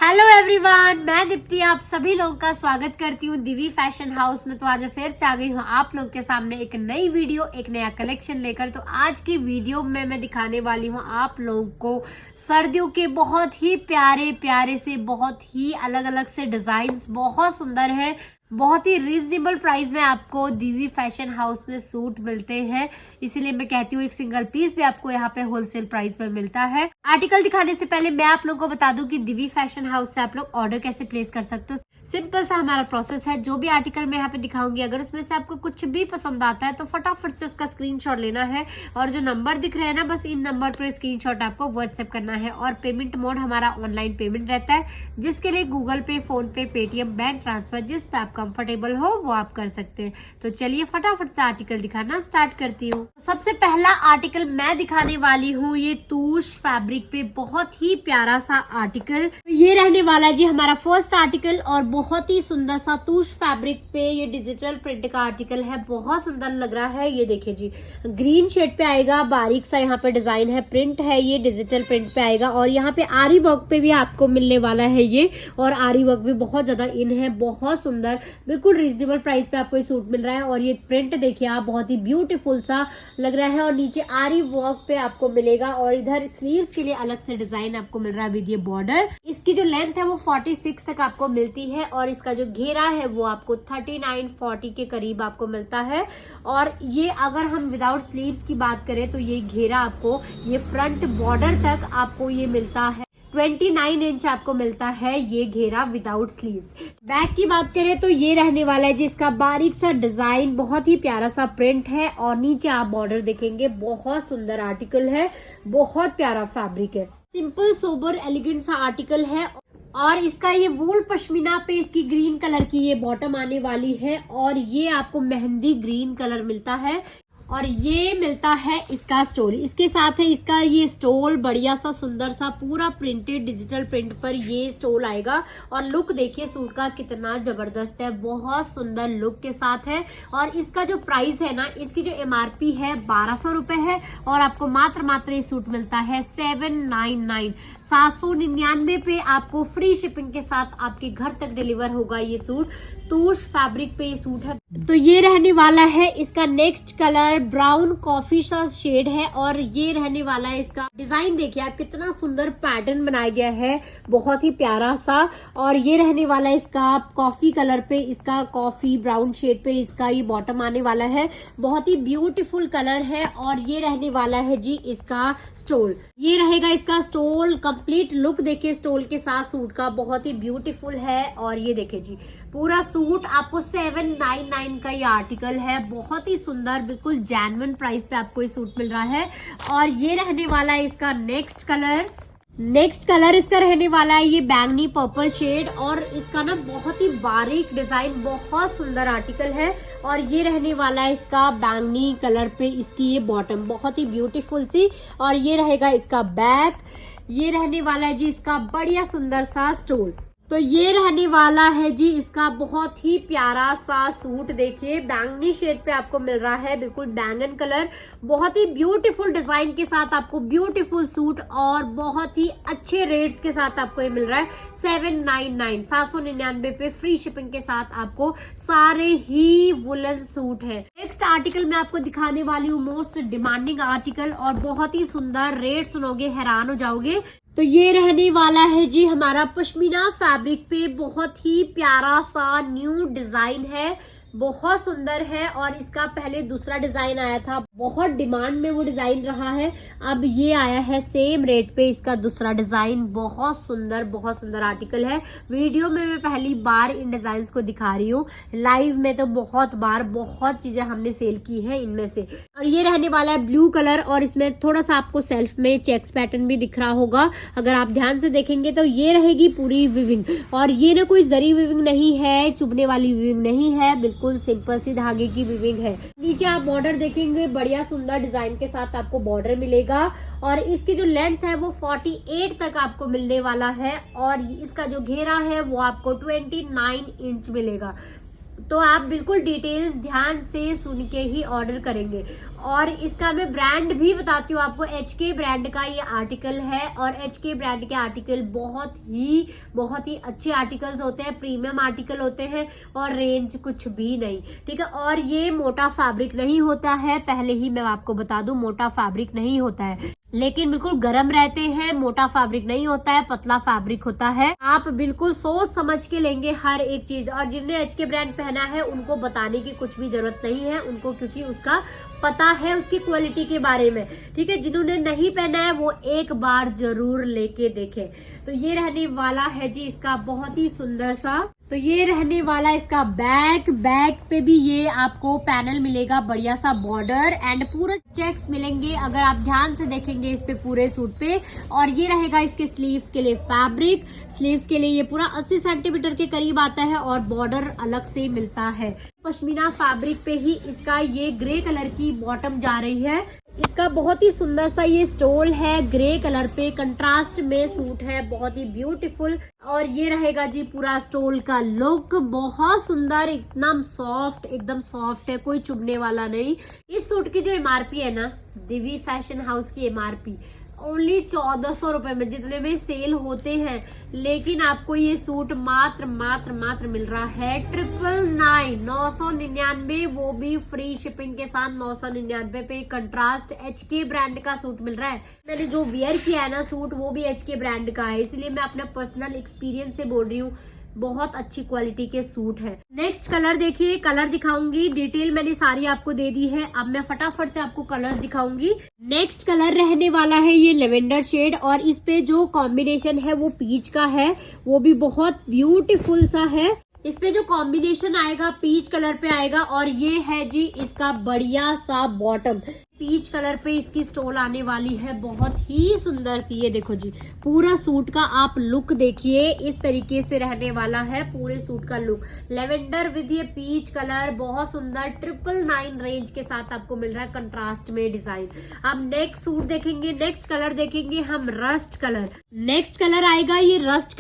Hello everyone, मैं दीप्ति आप सभी लोगों का स्वागत करती हूँ दिवी फैशन हाउस में। तो आज मैं फिर से आ गई हूँ आप लोग के सामने एक नई वीडियो, एक नया कलेक्शन लेकर। तो आज की वीडियो में मैं दिखाने वाली हूँ आप लोगों को सर्दियों के बहुत ही प्यारे प्यारे से, बहुत ही अलग अलग से डिजाइन्स, बहुत सुंदर है, बहुत ही रीजनेबल प्राइस में आपको दिवी फैशन हाउस में सूट मिलते हैं। इसीलिए मैं कहती हूँ एक सिंगल पीस भी आपको यहाँ पे होलसेल प्राइस में मिलता है। आर्टिकल दिखाने से पहले मैं आप लोगों को बता दूं कि दिवी फैशन हाउस से आप लोग ऑर्डर कैसे प्लेस कर सकते हो। सिंपल सा हमारा प्रोसेस है। जो भी आर्टिकल मैं यहाँ पे दिखाऊंगी, अगर उसमें से आपको कुछ भी पसंद आता है तो फटाफट से उसका स्क्रीनशॉट लेना है और जो नंबर दिख रहे हैं ना, बस इन नंबर पर स्क्रीनशॉट आपको व्हाट्सएप करना है। और पेमेंट मोड हमारा ऑनलाइन पेमेंट रहता है, जिसके लिए गूगल पे, फोन पे, पेटीएम, बैंक ट्रांसफर, जिस पे आप कंफर्टेबल हो वो आप कर सकते हैं। तो चलिए फटाफट से आर्टिकल दिखाना स्टार्ट करती हूँ। सबसे पहला आर्टिकल मैं दिखाने वाली हूँ ये तूश फैब्रिक पे बहुत ही प्यारा सा आर्टिकल। ये रहने वाला है जी हमारा फर्स्ट आर्टिकल और बहुत ही सुंदर सा तूश फैब्रिक पे ये डिजिटल प्रिंट का आर्टिकल है। बहुत सुंदर लग रहा है। ये देखिए जी, ग्रीन शेड पे आएगा, बारीक सा यहाँ पे डिजाइन है, प्रिंट है, ये डिजिटल प्रिंट पे आएगा। और यहाँ पे आरी वर्क पे भी आपको मिलने वाला है ये, और आरी वर्क भी बहुत ज्यादा इन है, बहुत सुंदर, बिल्कुल रीजनेबल प्राइस पे आपको ये सूट मिल रहा है। और ये प्रिंट देखिए आप, बहुत ही ब्यूटीफुल सा लग रहा है। और नीचे आरी वर्क पे आपको मिलेगा और इधर स्लीव्स के लिए अलग से डिजाइन आपको मिल रहा है विद ये बॉर्डर। इसकी जो लेंथ है वो 46 तक आपको मिलती है और इसका जो घेरा है वो आपको 39-40 के करीब आपको मिलता है। और ये अगर हम विदाउट स्लीव्स की बात करें तो ये घेरा आपको ये फ्रंट बॉर्डर तक आपको ये मिलता है 29 इंच आपको मिलता है ये घेरा विदाउट स्लीव्स। बैक की बात करें तो ये रहने वाला है जिसका बारीक सा डिजाइन, बहुत ही प्यारा सा प्रिंट है और नीचे आप बॉर्डर देखेंगे। बहुत सुंदर आर्टिकल है, बहुत प्यारा फैब्रिक है, सिंपल सोबर एलिगेंट सा आर्टिकल है। और इसका ये वूल पश्मीना पे इसकी ग्रीन कलर की ये बॉटम आने वाली है और ये आपको मेहंदी ग्रीन कलर मिलता है। और ये मिलता है इसका स्टोल, इसके साथ है इसका ये स्टोल, बढ़िया सा सुंदर सा पूरा प्रिंटेड डिजिटल प्रिंट पर ये स्टोल आएगा। और लुक देखिए सूट का कितना जबरदस्त है, बहुत सुंदर लुक के साथ है। और इसका जो प्राइस है ना, इसकी जो एमआरपी है 1200 रुपए है और आपको मात्र ये सूट मिलता है 799, 799 पे आपको फ्री शिपिंग के साथ आपके घर तक डिलीवर होगा ये सूट। तूश फैब्रिक पे ये सूट है। तो ये रहने वाला है इसका नेक्स्ट कलर, ब्राउन कॉफी सा शेड है और ये रहने वाला है इसका डिजाइन। देखिए आप, कितना सुंदर पैटर्न बनाया गया है, बहुत ही प्यारा सा। और ये रहने वाला है इसका कॉफी कलर पे, इसका कॉफी ब्राउन शेड पे इसका ये बॉटम आने वाला है, बहुत ही ब्यूटीफुल कलर है। और ये रहने वाला है जी इसका स्टोल, ये रहेगा इसका स्टोल। कंप्लीट लुक देखिए स्टोल के साथ सूट का, बहुत ही ब्यूटीफुल है। और ये देखिए जी पूरा सूट आपको 799 का ये आर्टिकल है, बहुत ही सुंदर, बिल्कुल जेन्युइन प्राइस पे आपको ये सूट मिल रहा है। और ये रहने वाला है इसका नेक्स्ट कलर इसका रहने वाला है ये बैंगनी पर्पल शेड और इसका ना बहुत ही बारीक डिजाइन, बहुत सुंदर आर्टिकल है। और ये रहने वाला है इसका बैंगनी कलर पे इसकी ये बॉटम, बहुत ही ब्यूटीफुल सी। और ये रहेगा इसका बैक, ये रहने वाला है जी इसका बढ़िया सुंदर सा स्टोल। तो ये रहने वाला है जी इसका बहुत ही प्यारा सा सूट। देखिए बैंगनी शेड पे आपको मिल रहा है, बिल्कुल बैंगन कलर, बहुत ही ब्यूटीफुल डिजाइन के साथ आपको ब्यूटीफुल सूट और बहुत ही अच्छे रेट्स के साथ आपको ये मिल रहा है 799, 799 पे फ्री शिपिंग के साथ आपको सारे ही वुलन सूट है। नेक्स्ट आर्टिकल मैं आपको दिखाने वाली हूँ मोस्ट डिमांडिंग आर्टिकल और बहुत ही सुंदर, रेट सुनोगे हैरान हो जाओगे। तो ये रहने वाला है जी हमारा पश्मीना फैब्रिक पे, बहुत ही प्यारा सा न्यू डिजाइन है, बहुत सुंदर है। और इसका पहले दूसरा डिजाइन आया था, बहुत डिमांड में वो डिजाइन रहा है, अब ये आया है सेम रेट पे इसका दूसरा डिजाइन। बहुत सुंदर आर्टिकल है। वीडियो में मैं पहली बार इन डिजाइन को दिखा रही हूँ, लाइव में तो बहुत बार बहुत चीजें हमने सेल की है इनमें से। और ये रहने वाला है ब्लू कलर और इसमें थोड़ा सा आपको सेल्फ में चेक्स पैटर्न भी दिख रहा होगा, अगर आप ध्यान से देखेंगे तो। ये रहेगी पूरी विविंग और ये ना कोई जरी विविंग नहीं है, चुभने वाली विविंग नहीं है, बिल्कुल सिंपल सी धागे की विविंग है। नीचे आप बॉर्डर देखेंगे, बढ़िया सुंदर डिजाइन के साथ आपको बॉर्डर मिलेगा। और इसकी जो लेंथ है वो 48 तक आपको मिलने वाला है और इसका जो घेरा है वो आपको 29 इंच मिलेगा। तो आप बिल्कुल डिटेल्स ध्यान से सुन के ही ऑर्डर करेंगे। और इसका मैं ब्रांड भी बताती हूँ आपको। HK ब्रांड का ये आर्टिकल है और HK ब्रांड के आर्टिकल बहुत ही अच्छे आर्टिकल्स होते हैं, प्रीमियम आर्टिकल होते हैं और रेंज कुछ भी नहीं, ठीक है। और ये मोटा फैब्रिक नहीं होता है, पहले ही मैं आपको बता दूं, मोटा फैब्रिक नहीं होता है, लेकिन बिल्कुल गर्म रहते हैं। मोटा फैब्रिक नहीं होता है, पतला फैब्रिक होता है। आप बिल्कुल सोच समझ के लेंगे हर एक चीज। और जिनने HK ब्रांड पहना है उनको बताने की कुछ भी जरूरत नहीं है उनको, क्योंकि उसका पता है उसकी क्वालिटी के बारे में, ठीक है। जिन्होंने नहीं पहना है वो एक बार जरूर लेके देखे। तो ये रहने वाला है जी इसका बहुत ही सुंदर सा, तो ये रहने वाला इसका बैक पे भी ये आपको पैनल मिलेगा, बढ़िया सा बॉर्डर एंड पूरा चेक्स मिलेंगे अगर आप ध्यान से देखेंगे इस पे पूरे सूट पे। और ये रहेगा इसके स्लीव्स के लिए फैब्रिक, स्लीव्स के लिए ये पूरा 80 सेंटीमीटर के करीब आता है और बॉर्डर अलग से मिलता है। पश्मीना फैब्रिक पे ही इसका ये ग्रे कलर की बॉटम जा रही है। इसका बहुत ही सुंदर सा ये स्टोल है, ग्रे कलर पे कंट्रास्ट में सूट है, बहुत ही ब्यूटीफुल। और ये रहेगा जी पूरा स्टोल का लुक, बहुत सुंदर, एकदम सॉफ्ट है, कोई चुभने वाला नहीं। इस सूट की जो MRP है ना, दिवी फैशन हाउस की MRP ओनली 1400 रुपए में, जितने में सेल होते हैं, लेकिन आपको ये सूट मात्र मिल रहा है 999, 999, वो भी फ्री शिपिंग के साथ 999 पे कंट्रास्ट HK ब्रांड का सूट मिल रहा है। मैंने जो वेयर किया है ना सूट, वो भी HK ब्रांड का है, इसलिए मैं अपना पर्सनल एक्सपीरियंस से बोल रही हूँ, बहुत अच्छी क्वालिटी के सूट है। नेक्स्ट कलर देखिए, कलर दिखाऊंगी, डिटेल मैंने सारी आपको दे दी है। अब मैं फटाफट से आपको कलर्स दिखाऊंगी। नेक्स्ट कलर रहने वाला है ये लेवेंडर शेड, और इस पे जो कॉम्बिनेशन है वो पीच का है, वो भी बहुत ब्यूटीफुल सा है। इस पे जो कॉम्बिनेशन आएगा पीच कलर पे आएगा, और ये है जी इसका बढ़िया सा बॉटम, पीच कलर पे इसकी स्टोल आने वाली है, बहुत ही सुंदर सी। ये देखो जी पूरा सूट का आप लुक देखिए, इस तरीके से रहने वाला है पूरे सूट का लुक। लेवेंडर विद ये पीच कलर, बहुत सुंदर, 999 रेंज के साथ आपको मिल रहा है कंट्रास्ट में डिजाइन। अब नेक्स्ट सूट देखेंगे, नेक्स्ट कलर देखेंगे हम, रस्ट कलर। नेक्स्ट कलर आएगा ये रस्ट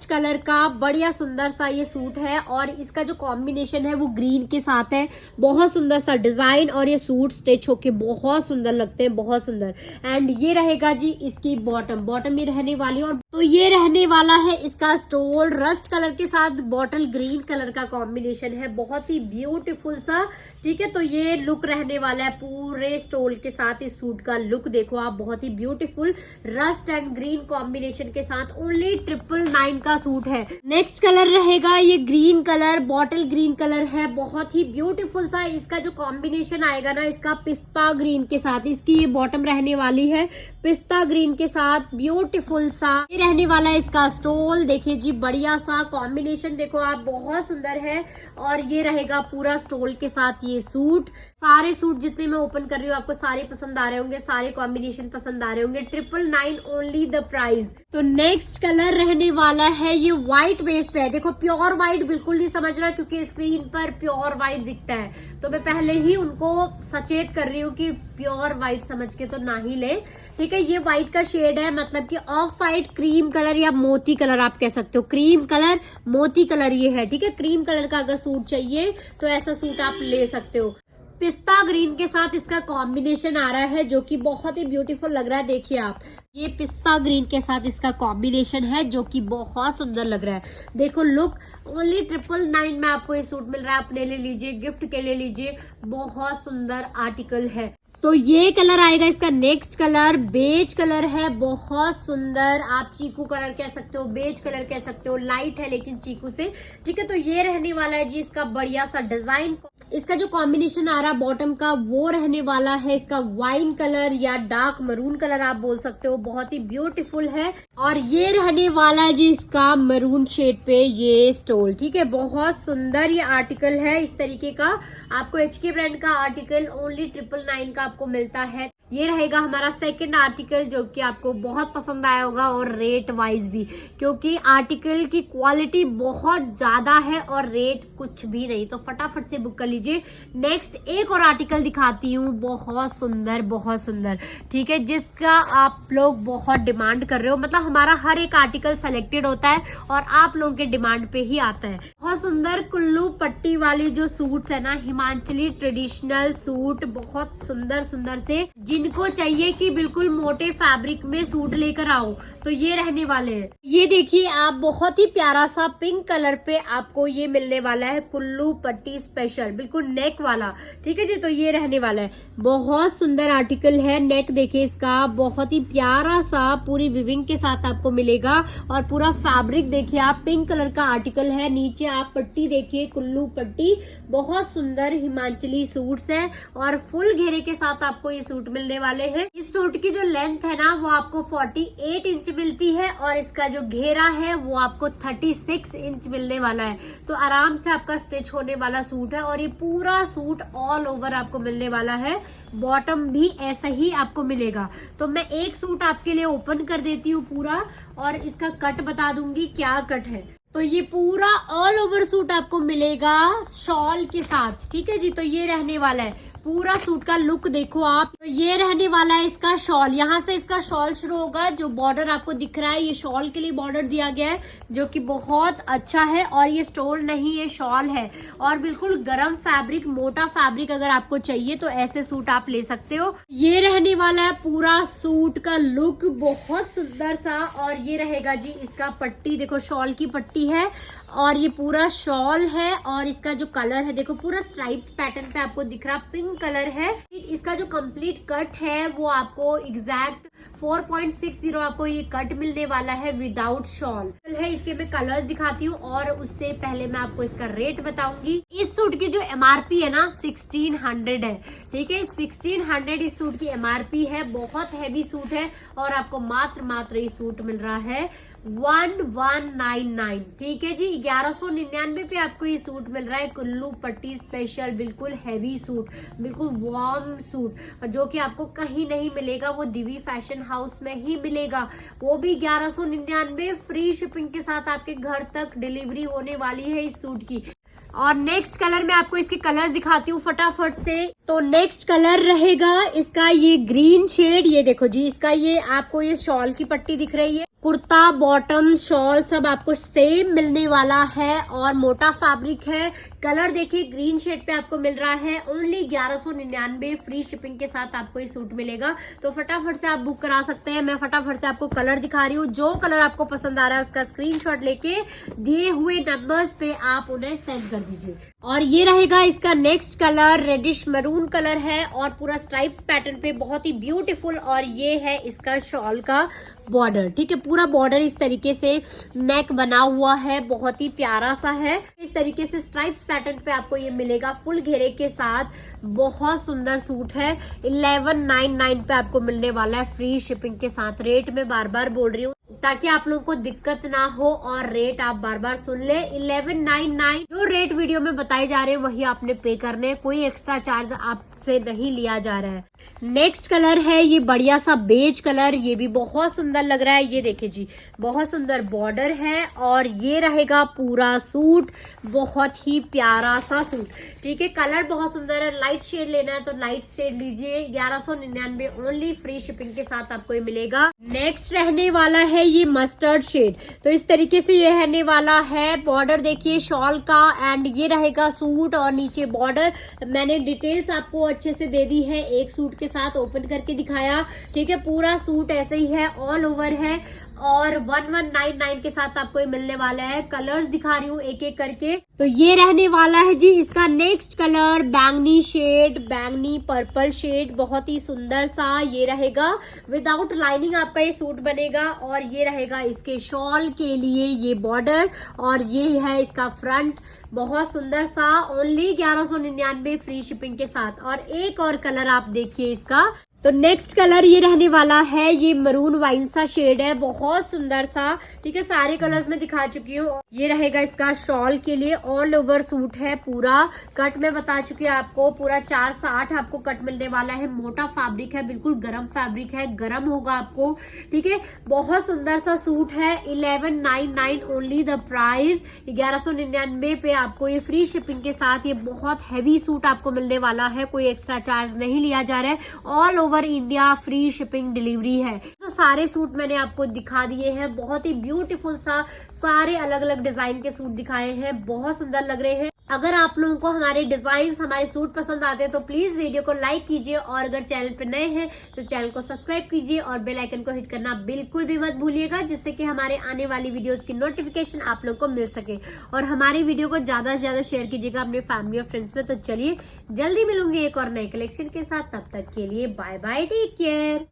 कलर का बढ़िया सुंदर सा ये सूट है, और इसका जो कॉम्बिनेशन है वो ग्रीन के साथ है, बहुत सुंदर सा डिजाइन, और ये सूट स्टिच होके बहुत सुंदर लगते हैं, बहुत सुंदर। एंड ये रहेगा जी इसकी बॉटम ये रहने वाली, और तो ये रहने वाला है इसका स्टोल, रस्ट कलर के साथ बॉटल ग्रीन कलर का कॉम्बिनेशन है, बहुत ही ब्यूटीफुल सा, ठीक है। तो ये लुक रहने वाला है पूरे स्टोल के साथ। इस सूट का लुक देखो आप, बहुत ही beautiful rust and green combination के साथ ओनली 999 का सूट है। नेक्स्ट कलर रहेगा ये green colour, bottle green colour है, बहुत ही ब्यूटीफुल सा। इसका जो कॉम्बिनेशन आएगा ना, इसका पिस्ता ग्रीन के साथ, इसकी ये बॉटम रहने वाली है पिस्ता ग्रीन के साथ, ब्यूटीफुल सा। ये रहने वाला है इसका स्टोल, देखिए जी बढ़िया सा कॉम्बिनेशन देखो आप, बहुत सुंदर है। और ये रहेगा पूरा स्टोल के साथ ये सूट। सारे सूट जितने मैं ओपन कर रही हूँ आपको सारे पसंद आ रहे होंगे, सारे कॉम्बिनेशन पसंद आ रहे होंगे। 999 ओनली द प्राइस। तो नेक्स्ट कलर रहने वाला है ये व्हाइट बेस पे है, देखो प्योर व्हाइट बिल्कुल नहीं समझ रहा, क्योंकि स्क्रीन पर प्योर व्हाइट दिखता है, तो मैं पहले ही उनको सचेत कर रही हूँ कि प्योर व्हाइट समझ के तो ना ही ले, ठीक है। ये व्हाइट का शेड है, मतलब कि ऑफ व्हाइट क्रीम कलर या मोती कलर आप कह सकते हो, क्रीम कलर मोती कलर ये है, ठीक है। क्रीम कलर का अगर सूट चाहिए तो ऐसा सूट आप ले सकते हो। पिस्ता ग्रीन के साथ इसका कॉम्बिनेशन आ रहा है, जो कि बहुत ही ब्यूटीफुल लग रहा है। देखिए आप, ये पिस्ता ग्रीन के साथ इसका कॉम्बिनेशन है, जो कि बहुत सुंदर लग रहा है। देखो लुक, ओनली 999 में आपको ये सूट मिल रहा है, अपने ले लीजिए, गिफ्ट के लिए लीजिए, बहुत सुंदर आर्टिकल है। तो ये कलर आएगा इसका, नेक्स्ट कलर बेज कलर है, बहुत सुंदर, आप चीकू कलर कह सकते हो, बेज कलर कह सकते हो, लाइट है लेकिन चीकू से, ठीक है। तो ये रहने वाला है जी इसका बढ़िया सा डिजाइन। इसका जो कॉम्बिनेशन आ रहा है बॉटम का, वो रहने वाला है इसका वाइन कलर या डार्क मरून कलर आप बोल सकते हो, बहुत ही ब्यूटीफुल है। और ये रहने वाला है जी इसका मरून शेड पे ये स्टोल, ठीक है। बहुत सुंदर ये आर्टिकल है, इस तरीके का आपको HK ब्रांड का आर्टिकल ओनली 999 का आपको मिलता है। ये रहेगा हमारा सेकंड आर्टिकल, जो कि आपको बहुत पसंद आया होगा और रेट वाइज भी, क्योंकि आर्टिकल की क्वालिटी बहुत ज्यादा है और रेट कुछ भी नहीं, तो फटाफट से बुक कर लीजिए। नेक्स्ट एक और आर्टिकल दिखाती हूँ, बहुत सुंदर बहुत सुंदर, ठीक है, जिसका आप लोग बहुत डिमांड कर रहे हो। मतलब हमारा हर एक आर्टिकल सेलेक्टेड होता है और आप लोगों के डिमांड पे ही आता है। बहुत सुंदर कुल्लू पट्टी वाली जो सूट्स है ना, हिमाचली ट्रेडिशनल सूट, बहुत सुंदर सुंदर से, जिनको चाहिए कि बिल्कुल मोटे फैब्रिक में सूट लेकर आओ तो ये रहने वाले हैं। ये देखिए आप, बहुत ही प्यारा सा पिंक कलर पे आपको ये मिलने वाला है, कुल्लू पट्टी स्पेशल, बिल्कुल नेक वाला, ठीक है जी। तो ये रहने वाला है, बहुत सुंदर आर्टिकल है। नेक देखिए इसका, बहुत ही प्यारा सा पूरी विविंग के साथ आपको मिलेगा और पूरा फैब्रिक देखिए आप, पिंक कलर का आर्टिकल है। नीचे आप पट्टी देखिए, कुल्लू पट्टी, बहुत सुंदर हिमाचली सूट्स है और फुल घेरे के साथ आपको ये सूट मिलने वाले हैं। इस सूट की जो लेंथ है ना वो आपको 48 इंच मिलती है और इसका जो घेरा है वो आपको 36 इंच मिलने वाला है। तो आराम से आपका स्टिच होने वाला सूट है और ये पूरा सूट ऑल ओवर आपको मिलने वाला है। बॉटम भी ऐसा ही आपको मिलेगा। तो मैं एक सूट आपके लिए ओपन कर देती हूँ पूरा और इसका कट बता दूंगी क्या कट है। तो ये पूरा ऑल ओवर सूट आपको मिलेगा शॉल के साथ, ठीक है जी। तो ये रहने वाला है, पूरा सूट का लुक देखो आप। तो ये रहने वाला है इसका शॉल, यहाँ से इसका शॉल शुरू होगा। जो बॉर्डर आपको दिख रहा है ये शॉल के लिए बॉर्डर दिया गया है, जो कि बहुत अच्छा है और ये स्टोल नहीं, ये शॉल है और बिल्कुल गर्म फैब्रिक, मोटा फैब्रिक अगर आपको चाहिए तो ऐसे सूट आप ले सकते हो। ये रहने वाला है पूरा सूट का लुक, बहुत सुंदर सा। और ये रहेगा जी इसका पट्टी, देखो शॉल की पट्टी है और ये पूरा शॉल है और इसका जो कलर है देखो पूरा स्ट्राइप्स पैटर्न पे आपको दिख रहा, पिंक कलर है। इसका जो कंप्लीट कट है वो आपको एग्जैक्ट 4.60 आपको ये कट मिलने वाला है विदाउट शॉल है। इसके मैं कलर्स दिखाती हूँ और उससे पहले मैं आपको इसका रेट बताऊंगी। इस सूट की जो MRP है ना 1600 है, ठीक है, 1600 इस सूट की MRP है। बहुत हैवी सूट है और आपको मात्र ये सूट मिल रहा है 1199, ठीक है जी। 1199 पे आपको ये सूट मिल रहा है, कुल्लू पट्टी स्पेशल, बिल्कुल हैवी सूट, बिल्कुल वार्म सूट, जो कि आपको कहीं नहीं मिलेगा, वो दिवी फैशन हाउस में ही मिलेगा। वो भी 1199, फ्री शिपिंग के साथ आपके घर तक डिलीवरी होने वाली है इस सूट की। और नेक्स्ट कलर में आपको इसके कलर्स दिखाती हूँ फटाफट से। तो नेक्स्ट कलर रहेगा इसका ये ग्रीन शेड, ये देखो जी, इसका ये आपको ये शॉल की पट्टी दिख रही है, कुर्ता बॉटम शॉल सब आपको सेम मिलने वाला है और मोटा फैब्रिक है। कलर देखिए ग्रीन शेड पे आपको मिल रहा है, ओनली 1199, फ्री शिपिंग के साथ आपको ये सूट मिलेगा। तो फटाफट से आप बुक करा सकते हैं। मैं फटाफट से आपको कलर दिखा रही हूँ, जो कलर आपको पसंद आ रहा है उसका स्क्रीनशॉट लेके दिए हुए नंबर्स पे आप उन्हें सेंड कर दीजिए। और ये रहेगा इसका next colour, reddish maroon colour है और पूरा स्ट्राइप्स पैटर्न पे, बहुत ही ब्यूटीफुल। और ये है इसका शॉल का बॉर्डर, ठीक है, पूरा बॉर्डर इस तरीके से नेक बना हुआ है, बहुत ही प्यारा सा है। इस तरीके से स्ट्राइप्स पैटर्न पे आपको ये मिलेगा फुल घेरे के साथ, बहुत सुंदर सूट है। 1199 पे आपको मिलने वाला है फ्री शिपिंग के साथ। रेट में बार बार बोल रही हूँ ताकि आप लोगों को दिक्कत ना हो और रेट आप बार बार सुन ले। 1199 जो रेट वीडियो में बताए जा रहे हैं वही आपने पे करने, कोई एक्स्ट्रा चार्ज आपसे नहीं लिया जा रहा है। नेक्स्ट कलर है ये बढ़िया सा बेज कलर, ये भी बहुत सुंदर लग रहा है। ये देखिए जी, बहुत सुंदर बॉर्डर है और ये रहेगा पूरा सूट, बहुत ही प्यारा सा सूट, ठीक है। कलर बहुत सुंदर है, लाइट शेड लेना है तो लाइट शेड लीजिए। 1199 ओनली, फ्री शिपिंग के साथ आपको ये मिलेगा। नेक्स्ट रहने वाला है ये मस्टर्ड शेड, तो इस तरीके से ये रहने वाला है। बॉर्डर देखिए शॉल का एंड ये रहेगा सूट और नीचे बॉर्डर। मैंने डिटेल्स आपको अच्छे से दे दी है, एक सूट के साथ ओपन करके दिखाया, ठीक है। पूरा सूट ऐसे ही है, ऑल ओवर है और 1199 के साथ आपको ये मिलने वाला है। कलर्स दिखा रही हूँ एक एक करके। तो ये रहने वाला है जी इसका नेक्स्ट कलर, बैंगनी शेड, बैंगनी पर्पल शेड, बहुत ही सुंदर सा ये रहेगा। विदाउट लाइनिंग आपका ये सूट बनेगा और ये रहेगा इसके शॉल के लिए ये बॉर्डर और ये है इसका फ्रंट, बहुत सुंदर सा। ओनली 1199 फ्री शिपिंग के साथ। और एक और कलर आप देखिए इसका, तो नेक्स्ट कलर ये रहने वाला है, ये मरून वाइन सा शेड है, बहुत सुंदर सा। ठीक है, सारे कलर्स में दिखा चुकी हूँ। ये रहेगा इसका शॉल के लिए, ऑल ओवर सूट है पूरा। कट में बता चुकी हूँ आपको, पूरा 4 से 8 आपको कट मिलने वाला है। मोटा फैब्रिक है, बिल्कुल गर्म फैब्रिक है, गर्म होगा आपको। ठीक है, बहुत सुंदर सा सूट है। 1199 ओनली द प्राइस, 1199 पे आपको ये फ्री शिपिंग के साथ ये बहुत हैवी सूट आपको मिलने वाला है। कोई एक्स्ट्रा चार्ज नहीं लिया जा रहा है, all over India free shipping delivery है। तो सारे सूट मैंने आपको दिखा दिए हैं, बहुत ही ब्यूटीफुल सा सारे अलग अलग डिजाइन के सूट दिखाए हैं, बहुत सुंदर लग रहे हैं। अगर आप लोगों को हमारे डिजाइन, हमारे सूट पसंद आते हैं तो प्लीज वीडियो को लाइक कीजिए, और अगर चैनल पे नए हैं तो चैनल को सब्सक्राइब कीजिए और बेल आइकन को हिट करना बिल्कुल भी मत भूलिएगा, जिससे कि हमारे आने वाली वीडियोस की नोटिफिकेशन आप लोग को मिल सके। और हमारी वीडियो को ज्यादा से ज्यादा शेयर कीजिएगा अपने फैमिली और फ्रेंड्स में। तो चलिए जल्दी मिलूंगी एक और नए कलेक्शन के साथ, तब तक के लिए बाय बाय, टेक केयर।